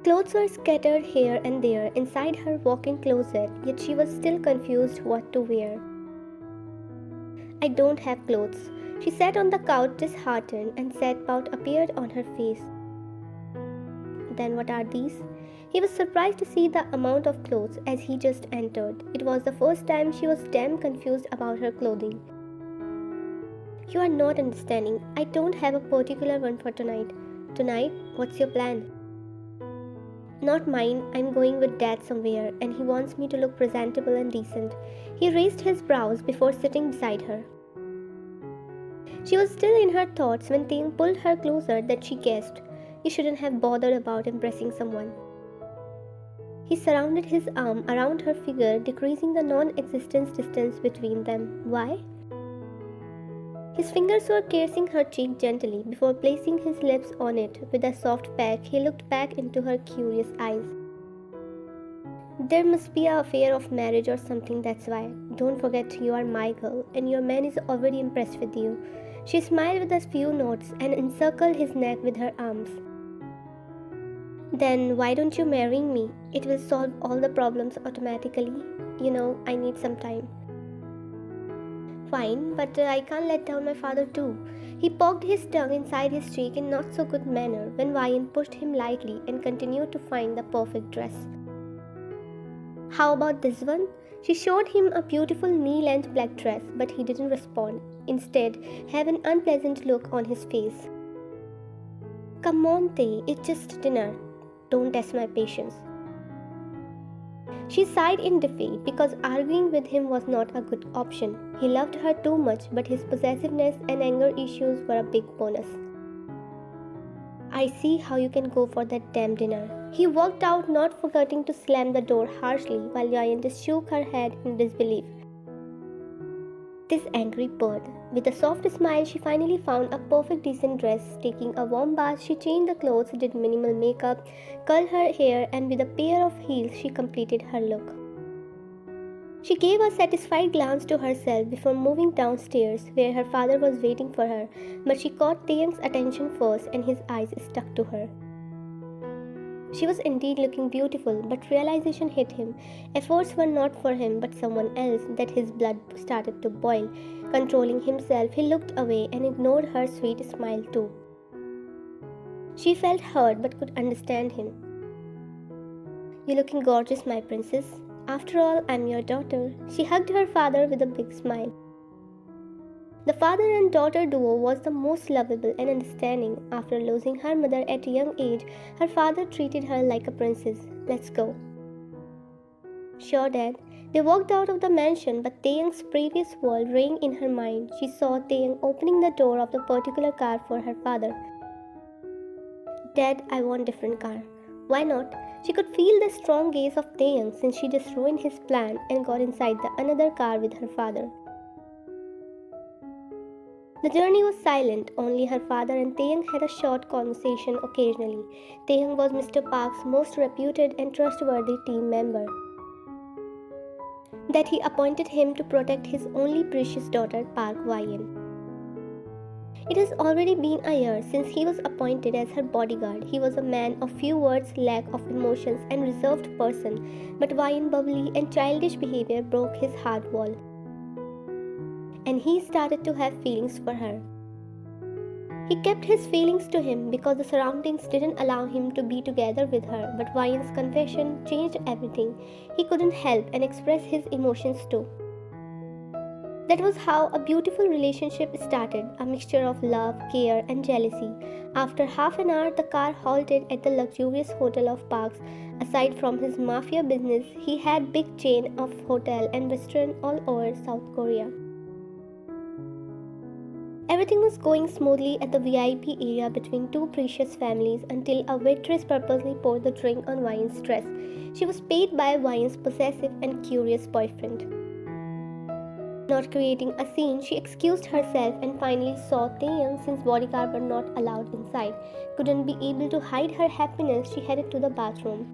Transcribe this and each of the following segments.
clothes were scattered here and there inside her walk-in closet, yet she was still confused what to wear. I don't have clothes. She sat on the couch disheartened, and sad pout appeared on her face. Then what are these? He was surprised to see the amount of clothes as he just entered. It was the first time she was damn confused about her clothing. You are not understanding. I don't have a particular one for tonight. Tonight? What's your plan? Not mine. I'm going with Dad somewhere, and he wants me to look presentable and decent. He raised his brows before sitting beside her. She was still in her thoughts when Taeyang pulled her closer that she gasped. You shouldn't have bothered about impressing someone. He surrounded his arm around her figure, decreasing the non-existent distance between them. Why? His fingers were caressing her cheek gently before placing his lips on it. With a soft peck, he looked back into her curious eyes. There must be an affair of marriage or something, that's why. Don't forget you are my girl, and your man is already impressed with you. She smiled with a few nods and encircled his neck with her arms. Then why don't you marry me? It will solve all the problems automatically. You know, I need some time. Fine, but I can't let down my father too. He poked his tongue inside his cheek in not so good manner when Ryan pushed him lightly and continued to find the perfect dress. How about this one? She showed him a beautiful knee-length black dress, but he didn't respond. Instead, had an unpleasant look on his face. Come on, Tay, it's just dinner. Don't test my patience. She sighed in defeat because arguing with him was not a good option. He loved her too much, but his possessiveness and anger issues were a big bonus. I see how you can go for that damn dinner. He walked out, not forgetting to slam the door harshly while Ryan just shook her head in disbelief. This angry bird. With a soft smile, she finally found a perfect decent dress. Taking a warm bath, she changed the clothes, did minimal makeup, curled her hair, and with a pair of heels, she completed her look. She gave a satisfied glance to herself before moving downstairs, where her father was waiting for her, but she caught Taeyang's attention first and his eyes stuck to her. She was indeed looking beautiful, but realization hit him. Efforts were not for him but someone else, that his blood started to boil. Controlling himself, he looked away and ignored her sweet smile too. She felt hurt but could understand him. You're looking gorgeous, my princess. After all, I'm your daughter. She hugged her father with a big smile. The father and daughter duo was the most lovable and understanding. After losing her mother at a young age, her father treated her like a princess. Let's go. Sure, Dad. They walked out of the mansion, but Taeyang's previous world rang in her mind. She saw Taeyang opening the door of the particular car for her father. Dad, I want different car. Why not? She could feel the strong gaze of Taeyang since she just ruined his plan and got inside the another car with her father. The journey was silent. Only her father and Taeyang had a short conversation occasionally. Taeyang was Mr. Park's most reputed and trustworthy team member. That he appointed him to protect his only precious daughter, Park Wyan. It has already been a year since he was appointed as her bodyguard. He was a man of few words, lack of emotions, and reserved person, but Wyan's bubbly and childish behavior broke his heart wall. And he started to have feelings for her. He kept his feelings to him because the surroundings didn't allow him to be together with her, but Ryan's confession changed everything. He couldn't help and express his emotions too. That was how a beautiful relationship started, a mixture of love, care, and jealousy. After half an hour, the car halted at the luxurious hotel of Parks. Aside from his mafia business, he had big chain of hotel and restaurant all over South Korea. Everything was going smoothly at the VIP area between two precious families until a waitress purposely poured the drink on Ryan's dress. She was paid by Ryan's possessive and curious boyfriend. Not creating a scene, she excused herself and finally saw Taeyang since Bodyguard were not allowed inside. Couldn't be able to hide her happiness, she headed to the bathroom.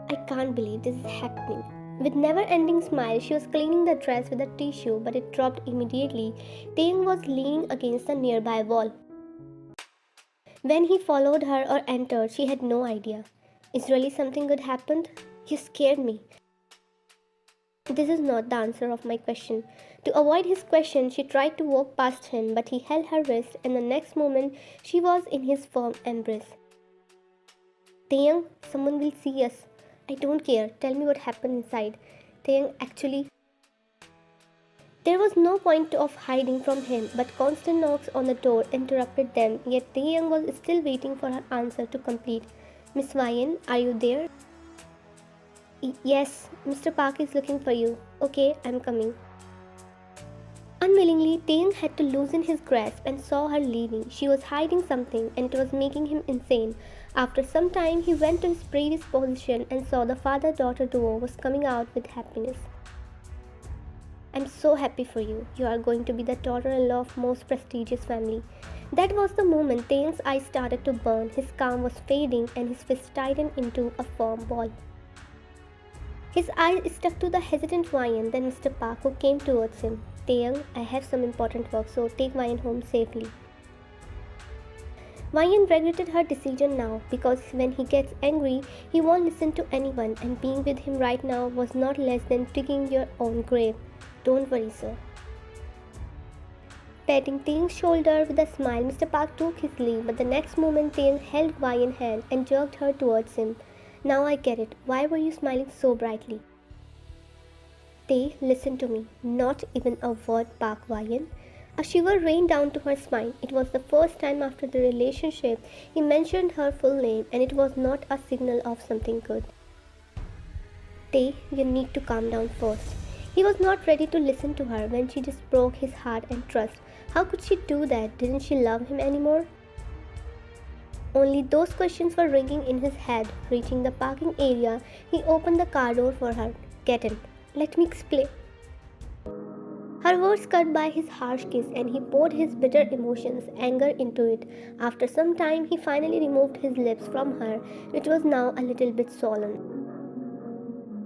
I can't believe this is happening. With never-ending smile, she was cleaning the dress with a tissue, but it dropped immediately. Taeyang was leaning against the nearby wall. When he followed her or entered, she had no idea. Is really something good happened? You scared me. This is not the answer of my question. To avoid his question, she tried to walk past him, but he held her wrist, and the next moment she was in his firm embrace. Taeyang, someone will see us. I don't care. Tell me what happened inside. Taeyang actually. There was no point of hiding from him, but constant knocks on the door interrupted them, yet Taeyang was still waiting for her answer to complete. Miss Ryan, are you there? Yes, Mr. Park is looking for you. Okay, I'm coming. Unwillingly, Taeyang had to loosen his grasp and saw her leaving. She was hiding something and it was making him insane. After some time, he went to his previous position and saw the father-daughter duo was coming out with happiness. I'm so happy for you. You are going to be the daughter-in-law of most prestigious family. That was the moment Taeyang's eyes started to burn. His calm was fading and his fist tightened into a firm ball. His eyes stuck to the hesitant Vian, then Mr. Park, who came towards him. Taeyang, I have some important work, so take Vian home safely. Vian regretted her decision now, because when he gets angry, he won't listen to anyone, and being with him right now was not less than digging your own grave. Don't worry, sir. Patting Taeyang's shoulder with a smile, Mr. Park took his leave, but the next moment Taeyang held Vian's hand and jerked her towards him. Now I get it. Why were you smiling so brightly? Tae, listen to me. Not even a word, Park Vian. A shiver rained down to her spine. It was the first time after the relationship he mentioned her full name, and it was not a signal of something good. Tae, you need to calm down first. He was not ready to listen to her when she just broke his heart and trust. How could she do that? Didn't she love him anymore? Only those questions were ringing in his head. Reaching the parking area, he opened the car door for her. Get in. Let me explain. Her words cut by his harsh kiss, and he poured his bitter emotions, anger into it. After some time, he finally removed his lips from her, which was now a little bit swollen.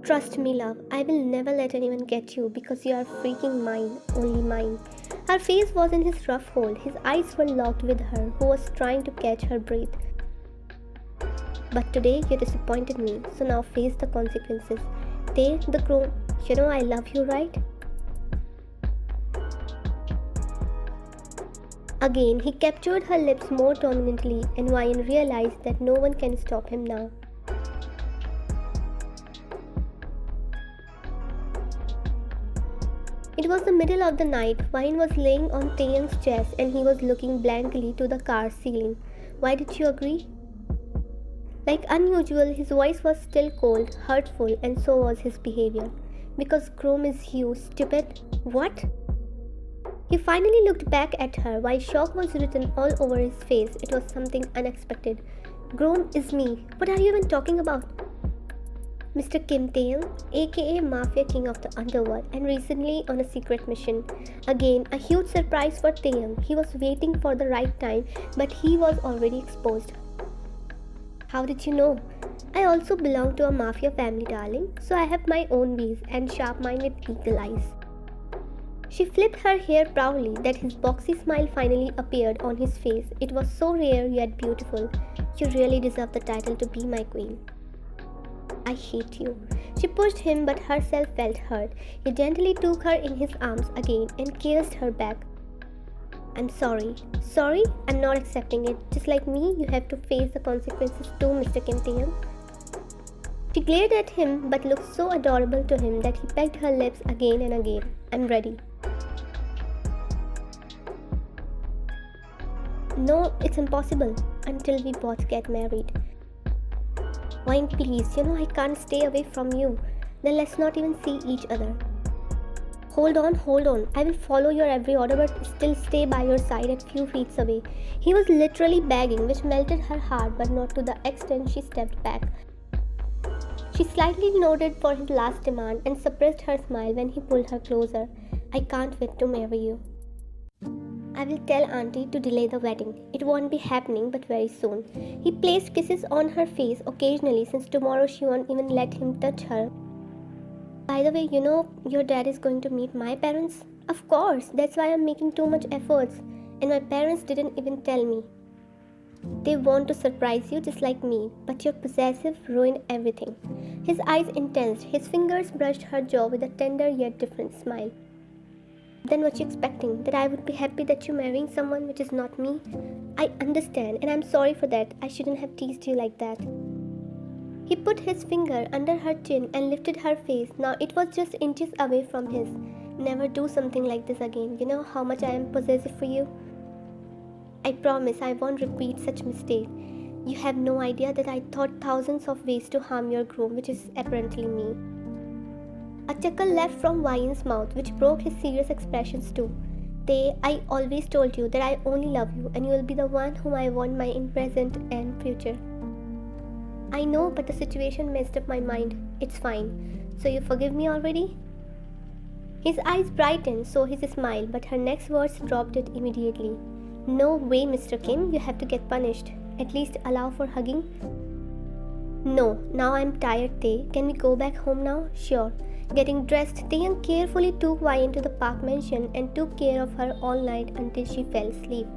Trust me, love. I will never let anyone get you because you are freaking mine, only mine. Her face was in his rough hold. His eyes were locked with her, who was trying to catch her breath. But today you disappointed me, so now face the consequences. Tae, the groom, you know I love you, right? Again, he captured her lips more dominantly, and Vian realized that no one can stop him now. It was the middle of the night. Vian was laying on Taeyang's chest and he was looking blankly to the car ceiling. Why did you agree? Like unusual, his voice was still cold, hurtful, and so was his behavior. Because Chrome is you, stupid. What? He finally looked back at her while shock was written all over his face. It was something unexpected. Chrome is me. What are you even talking about? Mr. Kim Taeyang, aka Mafia King of the Underworld, and recently on a secret mission. Again, a huge surprise for Taeyang. He was waiting for the right time, but he was already exposed. How did you know? I also belong to a mafia family, darling, so I have my own ways and sharp mind with eagle eyes. She flipped her hair proudly that his boxy smile finally appeared on his face. It was so rare yet beautiful. You really deserve the title to be my queen. I hate you. She pushed him but herself felt hurt. He gently took her in his arms again and kissed her back. I'm sorry. Sorry? I'm not accepting it. Just like me, you have to face the consequences too, Mr. Kim Taeyang. She glared at him but looked so adorable to him that he pecked her lips again and again. I'm ready. No, it's impossible until we both get married. Wine, please, you know I can't stay away from you. Then let's not even see each other. Hold on. I will follow your every order but still stay by your side at few feet away. He was literally begging, which melted her heart, but not to the extent she stepped back. She slightly nodded for his last demand and suppressed her smile when he pulled her closer. I can't wait to marry you. I will tell Auntie to delay the wedding. It won't be happening but very soon. He placed kisses on her face occasionally since tomorrow she won't even let him touch her. By the way, you know your dad is going to meet my parents? Of course, that's why I'm making too much efforts. And my parents didn't even tell me. They want to surprise you just like me, but your possessive ruined everything. His eyes intensed, his fingers brushed her jaw with a tender yet different smile. Then what you expecting? That I would be happy that you're marrying someone which is not me? I understand, and I'm sorry for that. I shouldn't have teased you like that. He put his finger under her chin and lifted her face. Now it was just inches away from his. Never do something like this again. You know how much I am possessive for you? I promise I won't repeat such mistake. You have no idea that I thought thousands of ways to harm your groom, which is apparently me. A chuckle left from Ryan's mouth, which broke his serious expressions too. I always told you that I only love you and you will be the one whom I want my in present and future. I know, but the situation messed up my mind. It's fine. So you forgive me already? His eyes brightened, so his smile, but her next words dropped it immediately. No way, Mr. Kim, you have to get punished. At least allow for hugging. No, now I'm tired, Tae. Can we go back home now? Sure. Getting dressed, Taeyang carefully took Wai into the park mansion and took care of her all night until she fell asleep.